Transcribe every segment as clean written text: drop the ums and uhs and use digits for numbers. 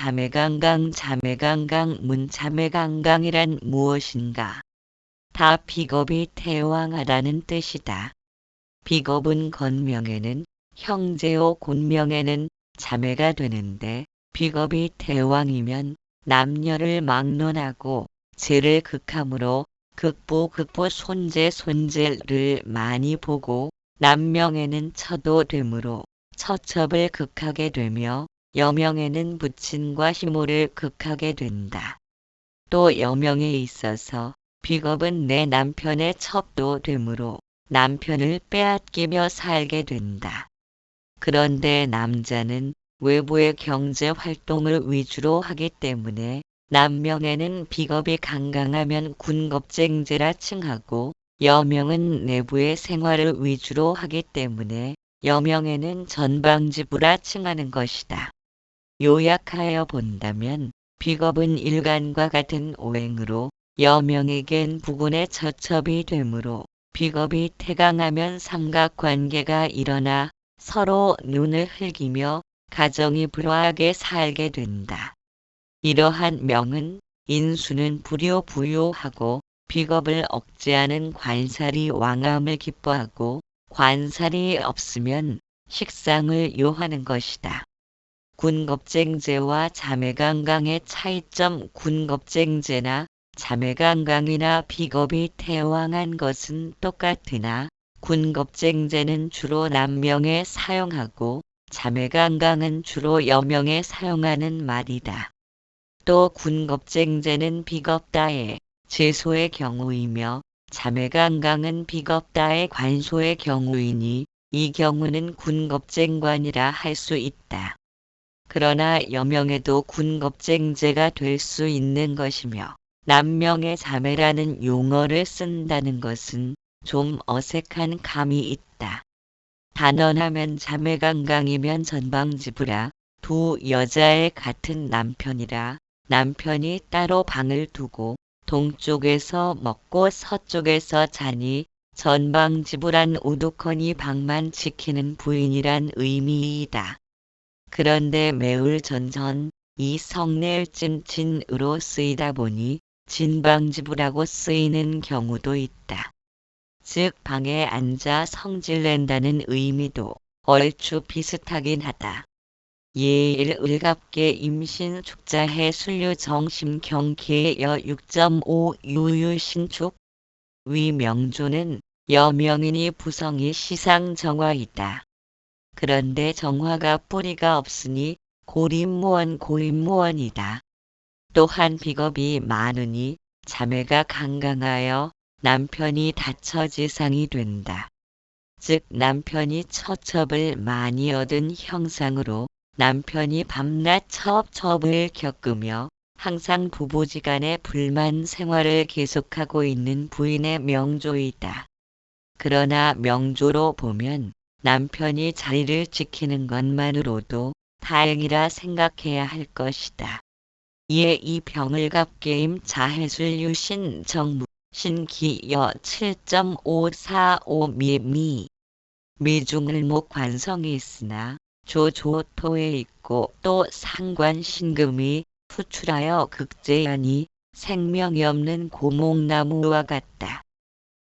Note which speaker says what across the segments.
Speaker 1: 자매강강 자매강강 문자매강강이란 무엇인가? 다 비겁이 태왕하다는 뜻이다. 비겁은 건명에는 형제요 곤명에는 자매가 되는데 비겁이 태왕이면 남녀를 막론하고 죄를 극함으로 극부 손재 손재를 많이 보고 남명에는 처도 되므로 처첩을 극하게 되며 여명에는 부친과 희모를 극하게 된다. 또 여명에 있어서 비겁은 내 남편의 첩도 되므로 남편을 빼앗기며 살게 된다. 그런데 남자는 외부의 경제 활동을 위주로 하기 때문에 남명에는 비겁이 강강하면 군겁쟁제라 칭하고 여명은 내부의 생활을 위주로 하기 때문에 여명에는 전방지부라 칭하는 것이다. 요약하여 본다면 비겁은 일간과 같은 오행으로 여명에겐 부군의 처첩이 되므로 비겁이 태강하면 삼각관계가 일어나 서로 눈을 흘기며 가정이 불화하게 살게 된다. 이러한 명은 인수는 불효부요하고 비겁을 억제하는 관살이 왕함을 기뻐하고 관살이 없으면 식상을 요하는 것이다. 군겁쟁제와 자매강강의 차이점. 군겁쟁제나 자매강강이나 비겁이 태왕한 것은 똑같으나 군겁쟁제는 주로 남명에 사용하고 자매강강은 주로 여명에 사용하는 말이다. 또 군겁쟁제는 비겁다의 제소의 경우이며 자매강강은 비겁다의 관소의 경우이니 이 경우는 군겁쟁관이라 할 수 있다. 그러나 여명에도 군겁쟁제가 될 수 있는 것이며 남명의 자매라는 용어를 쓴다는 것은 좀 어색한 감이 있다. 단언하면 자매강강이면 전방지부라 두 여자의 같은 남편이라 남편이 따로 방을 두고 동쪽에서 먹고 서쪽에서 자니 전방지부란 우두커니 방만 지키는 부인이란 의미이다. 그런데 매울 전전 이 성낼 찜친으로 쓰이다 보니 진방지부라고 쓰이는 경우도 있다. 즉 방에 앉아 성질낸다는 의미도 얼추 비슷하긴 하다. 예일 을갑계 임신 축자해 순류 정심 경계여 6.5 유유신축 위 명조는 여명이니 부성이 시상 정화이다. 그런데 정화가 뿌리가 없으니 고림무원이다. 또한 비겁이 많으니 자매가 강강하여 남편이 다처지상이 된다. 즉 남편이 처첩을 많이 얻은 형상으로 남편이 밤낮 첩첩을 겪으며 항상 부부지간의 불만 생활을 계속하고 있는 부인의 명조이다. 그러나 명조로 보면 남편이 자리를 지키는 것만으로도 다행이라 생각해야 할 것이다. 이에 이 병을갑계임 자해술 유신 정무 신기여 7.545 미중을목 관성이 있으나 조조토에 있고 또 상관신금이 후출하여 극제하니 생명이 없는 고목나무와 같다.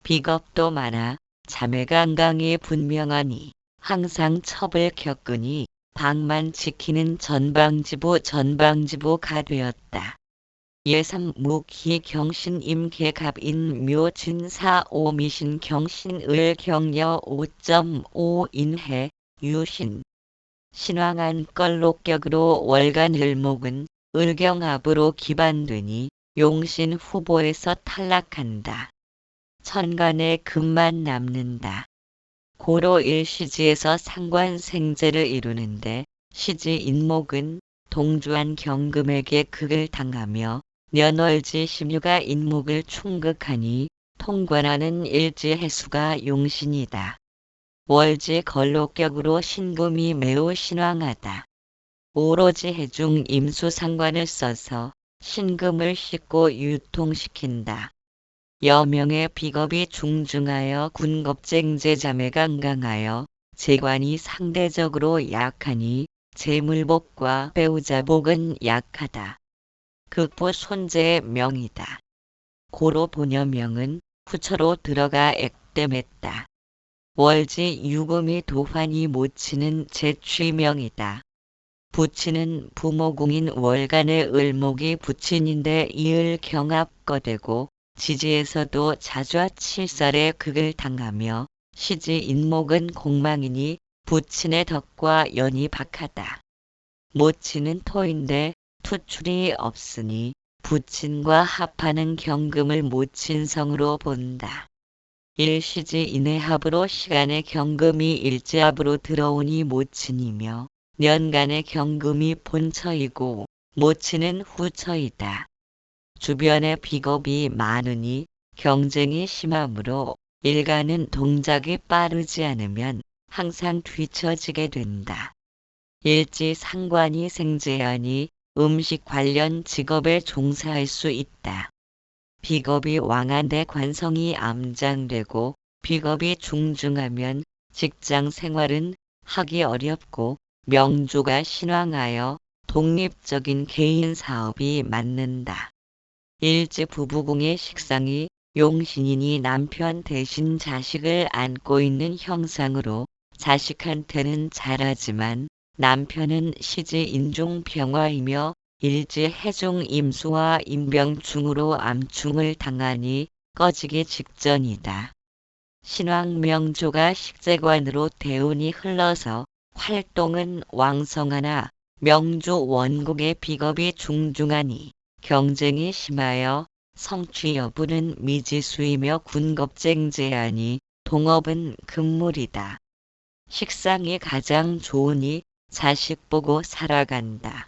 Speaker 1: 비겁도 많아 자매강강이 분명하니 항상 첩을 겪으니 방만 지키는 전방지부가 되었다. 예삼묵희 경신임계갑인 묘진사오 미신 경신을 경여 5.5인해 유신 신왕한 걸록격으로 월간을목은 을경합으로 기반되니 용신 후보에서 탈락한다. 천간에 금만 남는다. 고로 일시지에서 상관생제를 이루는데 시지 인목은 동주한 경금에게 극을 당하며 년월지 심유가 인목을 충극하니 통관하는 일지 해수가 용신이다. 월지 걸록격으로 신금이 매우 신왕하다. 오로지 해중 임수상관을 써서 신금을 싣고 유통시킨다. 여명의 비겁이 중중하여 군겁쟁제 자매강강하여 재관이 상대적으로 약하니 재물복과 배우자복은 약하다. 극부 손재의 명이다. 고로 본여명은 후처로 들어가 액땜했다. 월지 유금이 도환이 모치는 제취명이다. 부친은 부모궁인 월간의 을목이 부친인데 이을 경합거되고 지지에서도 자좌칠살의 극을 당하며 시지 인목은 공망이니 부친의 덕과 연이 박하다. 모친은 토인데 투출이 없으니 부친과 합하는 경금을 모친성으로 본다. 일시지 인해합으로 시간의 경금이 일지합으로 들어오니 모친이며 년간의 경금이 본처이고 모친은 후처이다. 주변에 비겁이 많으니 경쟁이 심하므로 일가는 동작이 빠르지 않으면 항상 뒤처지게 된다. 일지 상관이 생제하니 음식 관련 직업에 종사할 수 있다. 비겁이 왕한데 관성이 암장되고 비겁이 중중하면 직장 생활은 하기 어렵고 명조가 신왕하여 독립적인 개인 사업이 맞는다. 일지 부부궁의 식상이 용신이니 남편 대신 자식을 안고 있는 형상으로 자식한테는 잘하지만 남편은 시지 인중병화이며 일지 해중 임수와 임병충으로 암충을 당하니 꺼지기 직전이다. 신왕 명조가 식재관으로 대운이 흘러서 활동은 왕성하나 명조 원국의 비겁이 중중하니 경쟁이 심하여 성취 여부는 미지수이며 군겁쟁제하니 동업은 금물이다. 식상이 가장 좋으니 자식 보고 살아간다.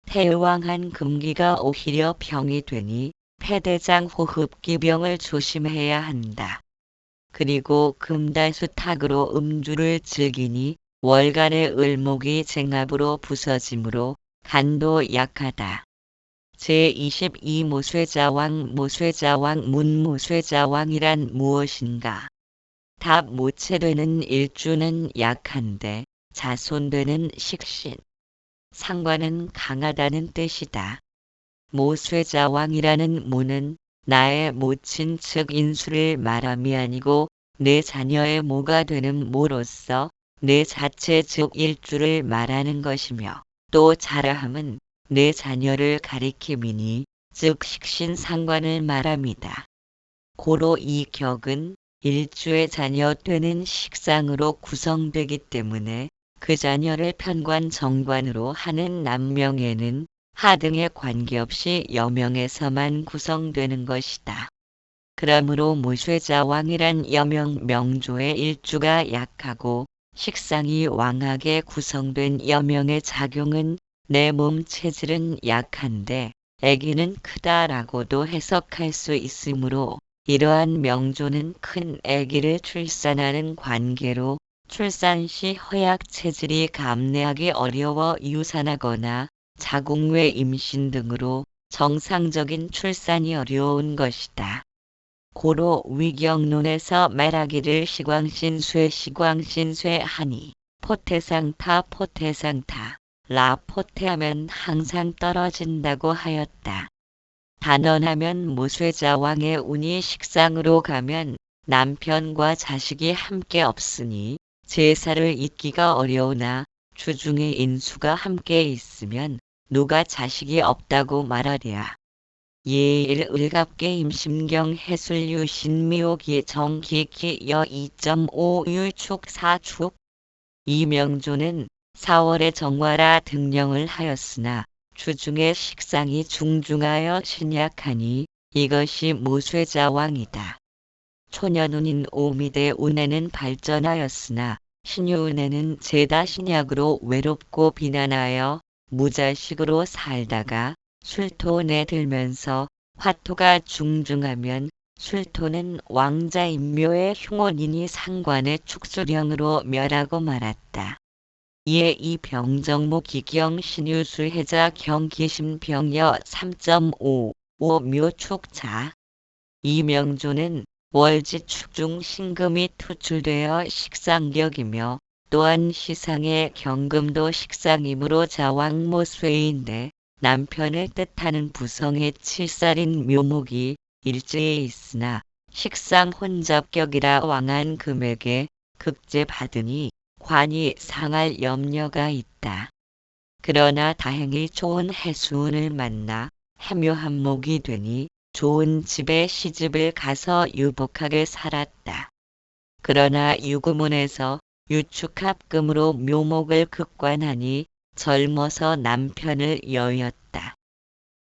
Speaker 1: 태왕한 금기가 오히려 병이 되니 폐대장 호흡기병을 조심해야 한다. 그리고 금달수탁으로 음주를 즐기니 월간의 을목이 쟁합으로 부서지므로 간도 약하다. 제22 모쇠자왕 모쇠자왕 문모쇠자왕이란 무엇인가? 답 모체되는 일주는 약한데 자손되는 식신. 상관은 강하다는 뜻이다. 모쇠자왕이라는 모는 나의 모친 즉 인수를 말함이 아니고 내 자녀의 모가 되는 모로서 내 자체 즉 일주를 말하는 것이며 또 자라함은 내 자녀를 가리킴이니 즉 식신 상관을 말합니다. 고로 이 격은 일주의 자녀 되는 식상으로 구성되기 때문에 그 자녀를 편관 정관으로 하는 남명에는 하등에 관계없이 여명에서만 구성되는 것이다. 그러므로 모쇠자왕이란 여명 명조의 일주가 약하고 식상이 왕하게 구성된 여명의 작용은 내 몸 체질은 약한데 아기는 크다라고도 해석할 수 있으므로 이러한 명조는 큰 아기를 출산하는 관계로 출산 시 허약 체질이 감내하기 어려워 유산하거나 자궁외 임신 등으로 정상적인 출산이 어려운 것이다. 고로 위경론에서 말하기를 시광신쇠 하니 포태상타 라 포태하면 항상 떨어진다고 하였다. 단언하면 모쇠자왕의 운이 식상으로 가면 남편과 자식이 함께 없으니 제사를 잇기가 어려우나 주중에 인수가 함께 있으면 누가 자식이 없다고 말하랴. 예일 을갑계 임심경 해술유 신미옥이 정기키 여 2.5 유축 4축. 이명조는 4월에 정화라 등령을 하였으나 주중에 식상이 중중하여 신약하니 이것이 모쇠자왕이다. 초년운인 오미대 운에는 발전하였으나 신유운에는 제다 신약으로 외롭고 비난하여 무자식으로 살다가 술토운에 들면서 화토가 중중하면 술토는 왕자인묘의 흉원이니 상관의 축수령으로 멸하고 말았다. 이에 이 병정모 기경 신유수 해자 경기심 병여 3.5 묘축자. 이 명조는 월지 축중 신금이 투출되어 식상격이며 또한 시상의 경금도 식상이므로 자왕모쇠인데 남편을 뜻하는 부성의 7살인 묘목이 일지에 있으나 식상 혼잡격이라 왕한 금에게 극제받으니 관이 상할 염려가 있다. 그러나 다행히 좋은 해수운을 만나 해묘한목이 되니 좋은 집에 시집을 가서 유복하게 살았다. 그러나 유구문에서 유축합금으로 묘목을 극관하니 젊어서 남편을 여였다.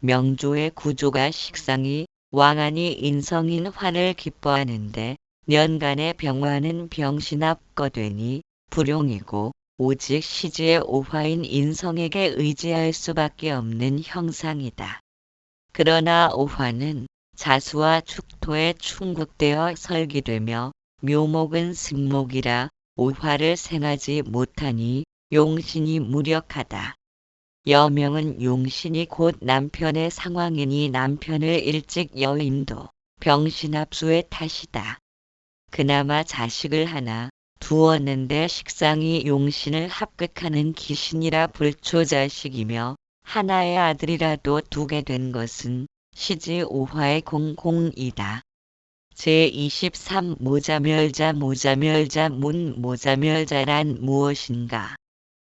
Speaker 1: 명조의 구조가 식상이 왕안이 인성인 환을 기뻐하는데 년간의 병화는 병신합거되니 불용이고 오직 시지의 오화인 인성에게 의지할 수밖에 없는 형상이다. 그러나 오화는 자수와 축토에 충국되어 설기되며 묘목은 승목이라 오화를 생하지 못하니 용신이 무력하다. 여명은 용신이 곧 남편의 상황이니 남편을 일찍 여임도 병신합수의 탓이다. 그나마 자식을 하나 두었는데 식상이 용신을 합극하는 기신이라 불초자식이며 하나의 아들이라도 두게 된 것은 시지 오화의 공공이다. 제23 모자멸자 모자멸자 문 모자멸자란 무엇인가?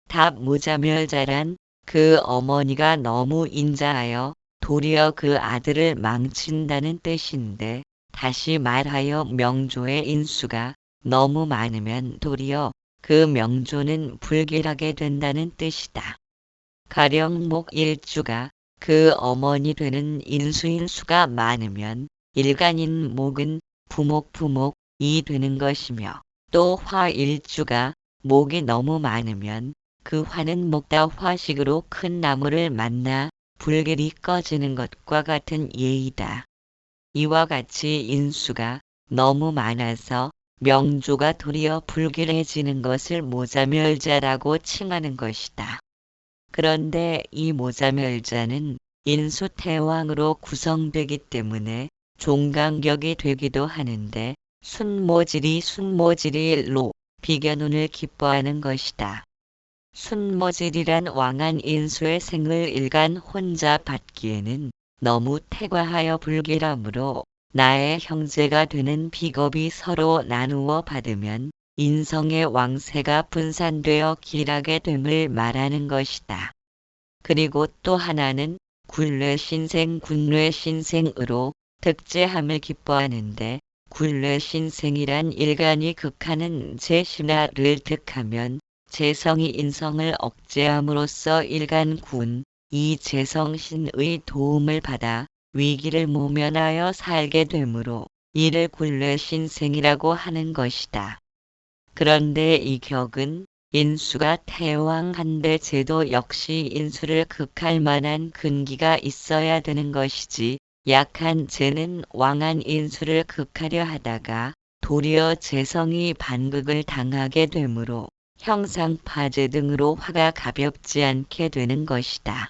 Speaker 1: 답 모자멸자란 그 어머니가 너무 인자하여 도리어 그 아들을 망친다는 뜻인데 다시 말하여 명조의 인수가 너무 많으면 도리어 그 명조는 불길하게 된다는 뜻이다. 가령 목일주가 그 어머니 되는 인수인 수가 많으면 일간인 목은 부목이 되는 것이며 또 화일주가 목이 너무 많으면 그 화는 목다 화식으로 큰 나무를 만나 불길이 꺼지는 것과 같은 예이다. 이와 같이 인수가 너무 많아서 명조가 도리어 불길해지는 것을 모자멸자라고 칭하는 것이다. 그런데 이 모자멸자는 인수태왕으로 구성되기 때문에 종강격이 되기도 하는데 순모질이로 비견운을 기뻐하는 것이다. 순모질이란 왕한 인수의 생을 일간 혼자 받기에는 너무 태과하여 불길하므로 나의 형제가 되는 비겁이 서로 나누어 받으면 인성의 왕세가 분산되어 길하게 됨을 말하는 것이다. 그리고 또 하나는 굴뇌신생 군뇌신생으로 득제함을 기뻐하는데 굴뇌신생이란 일간이 극하는 제신화를 득하면 재성이 인성을 억제함으로써 일간군 이 재성신의 도움을 받아 위기를 모면하여 살게 되므로 이를 굴뇌신생이라고 하는 것이다. 그런데 이 격은 인수가 태왕한데 제도 역시 인수를 극할 만한 근기가 있어야 되는 것이지 약한 제는 왕한 인수를 극하려 하다가 도리어 재성이 반극을 당하게 되므로 형상파제 등으로 화가 가볍지 않게 되는 것이다.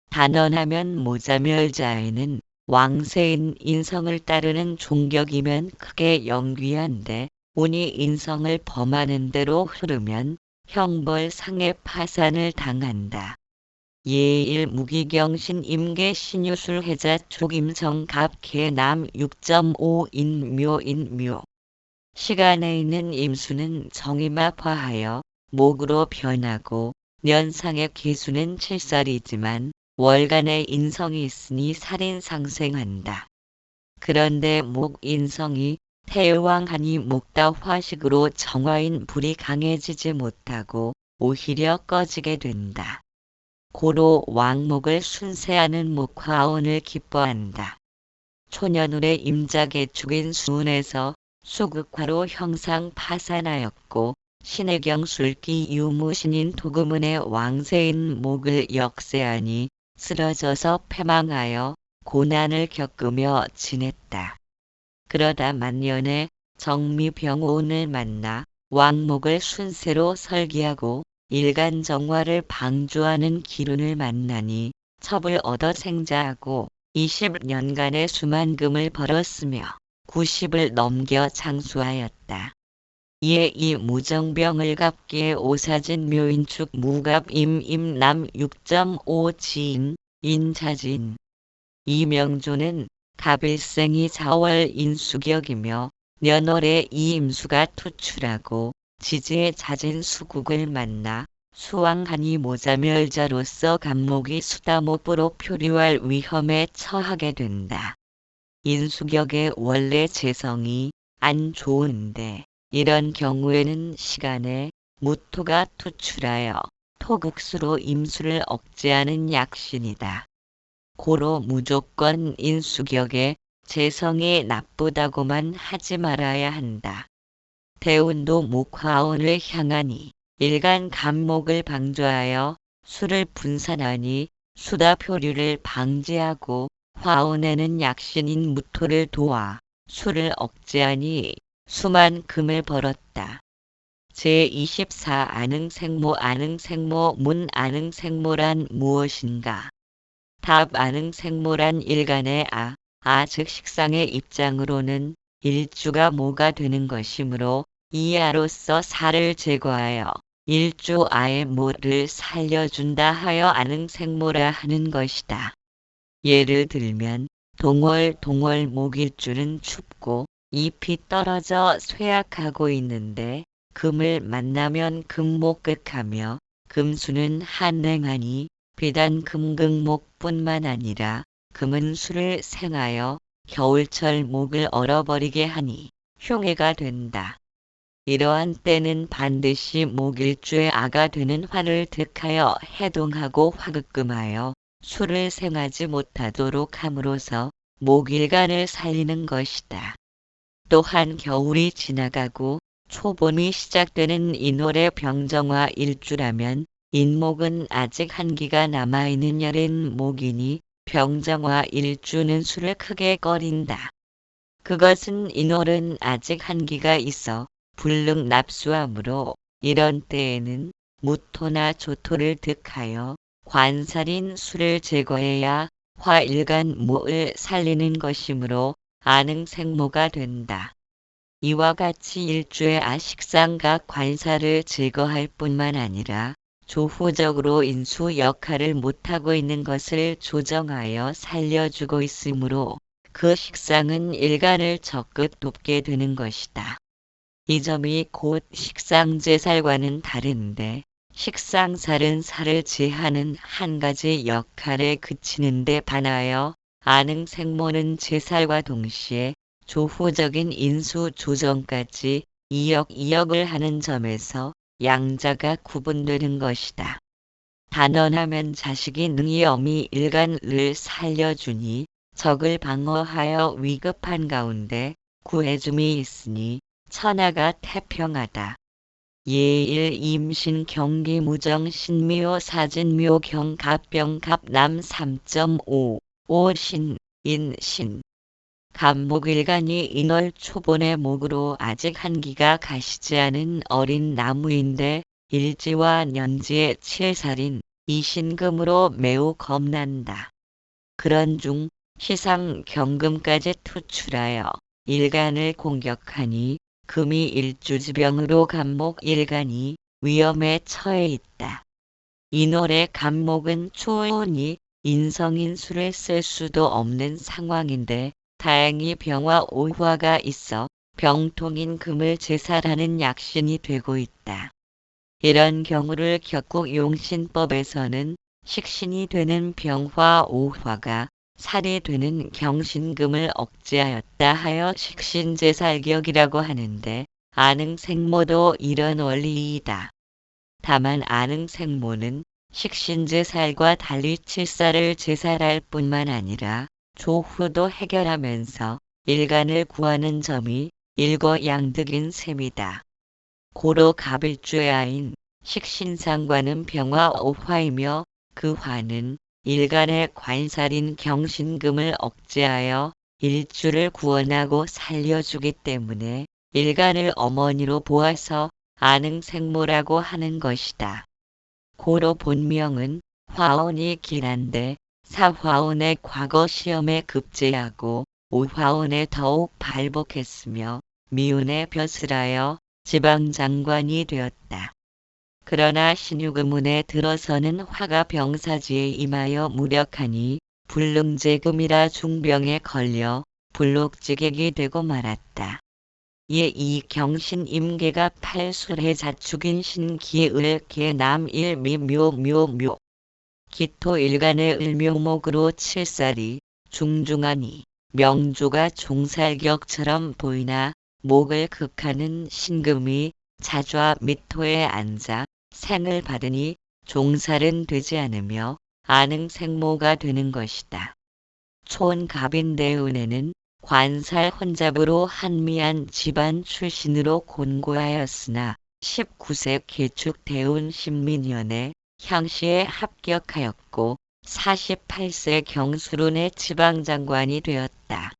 Speaker 1: 단언하면 모자멸자에는 왕세인 인성을 따르는 종격이면 크게 영귀한데 운이 인성을 범하는 대로 흐르면 형벌상의 파산을 당한다. 예일 무기경신 임계 신유술 해자 촉임성 갑개남 6.5인묘 시간에 있는 임수는 정임합화하여 목으로 변하고 년상의 기수는 7살이지만 월간의 인성이 있으니 살인상생한다. 그런데 목인성이 태왕하니 목다 화식으로 정화인 불이 강해지지 못하고 오히려 꺼지게 된다. 고로 왕목을 순세하는 목화원을 기뻐한다. 초년울의 임자개축인 수운에서 수극화로 형상 파산하였고 신해경 술기 유무신인 도금은의 왕세인 목을 역세하니 쓰러져서 패망하여 고난을 겪으며 지냈다. 그러다 만년에 정미병온을 만나 왕목을 순세로 설기하고 일간정화를 방조하는 기룬을 만나니 첩을 얻어 생자하고 20년간의 수만금을 벌었으며 90을 넘겨 장수하였다. 이에 이 무정병을 갑기에 오사진 묘인축 무갑 임임남 6.5 지인 인자진. 이명조는 갑일생이 자월 인수격이며 년월에 이 임수가 투출하고 지지에 잦은 수국을 만나 수왕하니 모자멸자로서 갑목이 수다목으로 표류할 위험에 처하게 된다. 인수격의 원래 재성이 안 좋은데 이런 경우에는 시간에 무토가 투출하여 토극수로 임수를 억제하는 약신이다. 고로 무조건 인수격에 재성이 나쁘다고만 하지 말아야 한다. 대운도 목화원을 향하니 일간 갑목을 방조하여 수를 분산하니 수다 표류를 방지하고 화원에는 약신인 무토를 도와 수를 억제하니 수만금을 벌었다. 제24 아능생모 아능생모 문 아능생모란 무엇인가? 답 아능생모란 일간의 즉 식상의 입장으로는 일주가 모가 되는 것이므로 이 아로서 사를 제거하여 일주 아의 모를 살려준다 하여 아능생모라 하는 것이다. 예를 들면 동월 목일주는 춥고 잎이 떨어져 쇠약하고 있는데 금을 만나면 금목극하며 금수는 한냉하니 비단 금극목뿐만 아니라 금은 수를 생하여 겨울철 목을 얼어버리게 하니 흉해가 된다. 이러한 때는 반드시 목일주의 아가 되는 화를 득하여 해동하고 화극금하여 수를 생하지 못하도록 함으로써 목일간을 살리는 것이다. 또한 겨울이 지나가고 초봄이 시작되는 인월의 병정화 일주라면 인목은 아직 한기가 남아있는 여린 목이니 병정화 일주는 수를 크게 꺼린다. 그것은 인월은 아직 한기가 있어 불능 납수하므로 이런 때에는 무토나 조토를 득하여 관살인 수를 제거해야 화일간 모을 살리는 것이므로 아능생모가 된다. 이와 같이 일주의 아식상각 관사를 제거할 뿐만 아니라 조후적으로 인수 역할을 못하고 있는 것을 조정하여 살려주고 있으므로 그 식상은 일간을 적극 돕게 되는 것이다. 이 점이 곧 식상제살과는 다른데 식상살은 살을 제하는 한 가지 역할에 그치는 데 반하여 아능생모는 제살과 동시에 조후적인 인수 조정까지 이역을 하는 점에서 양자가 구분되는 것이다. 단언하면 자식이 능히 엄히 일간을 살려주니 적을 방어하여 위급한 가운데 구해줌이 있으니 천하가 태평하다. 예일 임신 경기 무정 신묘 사진묘 경갑병 갑남 3.5 오신 인신 갑목일간이 인월 초본의 목으로 아직 한기가 가시지 않은 어린 나무인데 일지와 년지의 7살인 이신금으로 매우 겁난다. 그런 중 시상 경금까지 투출하여 일간을 공격하니 금이 일주지병으로 갑목 일간이 위험에 처해 있다. 인월의 갑목은 초온이 인성인수를 쓸 수도 없는 상황인데 다행히 병화 오화가 있어 병통인 금을 제살하는 약신이 되고 있다. 이런 경우를 겪고 용신법에서는 식신이 되는 병화 오화가 살이 되는 경신금을 억제하였다 하여 식신제살격이라고 하는데 아능생모도 이런 원리이다. 다만 아능생모는 식신제살과 달리 칠살을 제살할 뿐만 아니라 조후도 해결하면서 일간을 구하는 점이 일거양득인 셈이다. 고로 갑일주의 아인 식신상과는 병화 오화이며 그 화는 일간의 관살인 경신금을 억제하여 일주를 구원하고 살려주기 때문에 일간을 어머니로 보아서 아능생모라고 하는 것이다. 고로 본명은 화원이 길한데 사화원의 과거 시험에 급제하고 오화원에 더욱 발복했으며 미운의 벼슬하여 지방장관이 되었다. 그러나 신유금운에 들어서는 화가 병사지에 임하여 무력하니 불능제금이라 중병에 걸려 불록지객이 되고 말았다. 이에 이 경신 임계가 팔술해 자축인 신기을 계남일미묘묘묘 기토일간의 을묘목으로 칠살이 중중하니 명조가 종살격처럼 보이나 목을 극하는 신금이 자좌 밑토에 앉아 생을 받으니 종살은 되지 않으며 안흥생모가 되는 것이다. 촌갑인대운에는 관살 혼잡으로 한미한 집안 출신으로 곤고하였으나 19세 개축 대운 신민년에 향시에 합격하였고 48세 경술운의 지방장관이 되었다.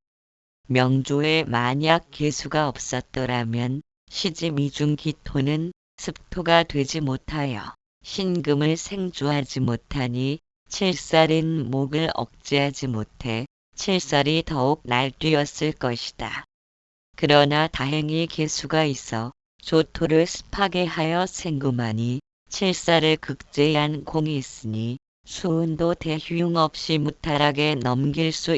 Speaker 1: 명조에 만약 계수가 없었더라면 시지미중 기토는 습토가 되지 못하여 신금을 생주하지 못하니 칠살인 목을 억제하지 못해 칠살이 더욱 날뛰었을 것이다. 그러나 다행히 계수가 있어 조토를 습하게 하여 생금하니 칠살을 극제한 공이 있으니 수운도 대휴용 없이 무탈하게 넘길 수